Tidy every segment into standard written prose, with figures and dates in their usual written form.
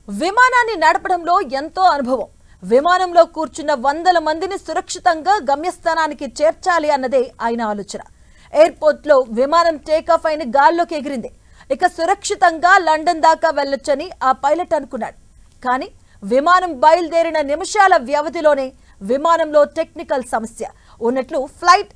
విమానాన్ని నడపడంలో ఎంతో అనుభవం. విమానంలో కూర్చున్న వందల మందిని సురక్షితంగా గమ్యస్థానానికి చేర్చాలి అన్నదే ఆయన ఆలోచన. ఎయిర్పోర్ట్ లో విమానం టేకాఫ్ అయిన గాల్లోకి ఎగిరింది. ఇక సురక్షితంగా లండన్ దాకా వెళ్ళొచ్చని ఆ పైలట్ అనుకున్నాడు. కానీ విమానం బయలుదేరిన నిమిషాల వ్యవధిలోనే విమానంలో టెక్నికల్ సమస్య ఉన్నట్లు ఫ్లైట్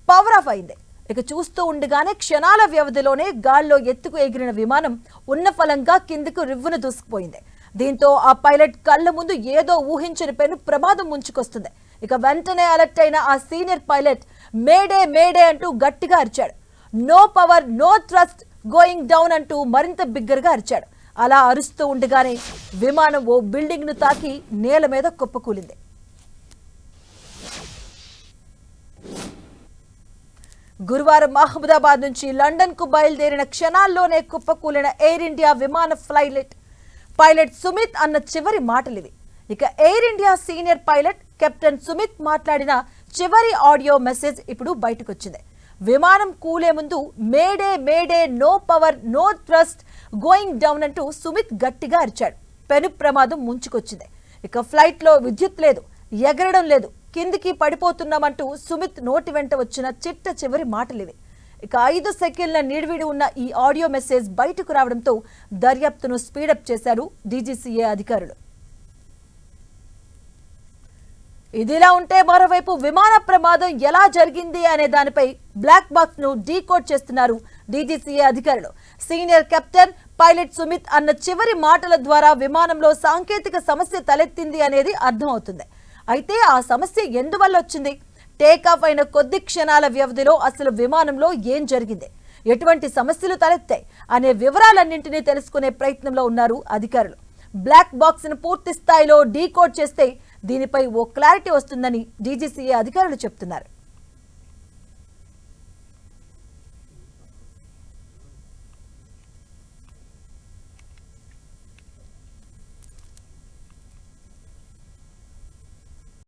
పవర్ ఆఫ్ అయింది. ఇక చూస్తూ ఉండగానే క్షణాల వ్యవధిలోనే గాల్లో ఎత్తుకు ఎగిరిన విమానం ఉన్న ఫలంగా కిందకు రివ్వును దూసుకుపోయింది. దీంతో ఆ పైలట్ కళ్ళ ముందు ఏదో ఊహించని పెను ప్రమాదం ముంచుకొస్తుంది. ఇక వెంటనే అలర్ట్ అయిన ఆ సీనియర్ పైలట్ మేడే మేడే అంటూ గట్టిగా అరిచాడు. No power no thrust going down అంటూ మరింత బిగ్గరగా అరిచాడు. అలా అరుస్తూ ఉండగానే విమానం ఓ బిల్డింగ్ ను తాకి నేల మీద కుప్పకూలింది. గురువారం అహ్మదాబాద్ నుంచి లండన్ కు బయలుదేరిన క్షణాల్లోనే కుప్పకూలిన ఎయిర్ ఇండియా విమాన పైలట్ సుమిత్ అన్న చివరి మాటలివి. ఇక Air India senior pilot captain Sumit మాట్లాడిన చివరి ఆడియో మెసేజ్ ఇప్పుడు బయటకొచ్చింది. విమానం కూలే ముందు mayday mayday no power no thrust going down అంటూ సుమిత్ గట్టిగా అరిచాడు. పెను ప్రమాదం ముంచుకొచ్చింది. ఇక ఫ్లైట్ లో విద్యుత్ లేదు, ఎగరడం లేదు, కిందికి పడిపోతున్నామంటూ సుమిత్ నోటి వెంట వచ్చిన చిట్ట చివరి మాటలివి. ఇక 5 సెకండ్ల నిడివిడి ఉన్న ఈ ఆడియో మెసేజ్ బయటకు రావడంతో దర్యాప్తును స్పీడప్ చేశారు డీజీసీఏ అధికారులు. ఇదిలా ఉంటే మరోవైపు విమాన ప్రమాదం ఎలా జరిగింది అనే దానిపై బ్లాక్ బాక్స్ ను డీకోడ్ చేస్తున్నారు డీజీసీఏ అధికారులు. సీనియర్ కెప్టెన్ పైలట్ సుమిత్ అన్న చివరి మాటల ద్వారా విమానంలో సాంకేతిక సమస్య తలెత్తింది అనేది అర్థమవుతుంది. అయితే ఆ సమస్య ఎందువల్ల వచ్చింది, టేకాఫ్ అయిన కొద్ది క్షణాల వ్యవధిలో అసలు విమానంలో ఏం జరిగింది, ఎటువంటి సమస్యలు తలెత్తాయి అనే వివరాలన్నింటినీ తెలుసుకునే ప్రయత్నంలో ఉన్నారు అధికారులు. బ్లాక్ బాక్స్ ను పూర్తి స్థాయిలో డీకోడ్ చేస్తే దీనిపై ఓ క్లారిటీ వస్తుందని డీజీసీఏ అధికారులు చెప్తున్నారు.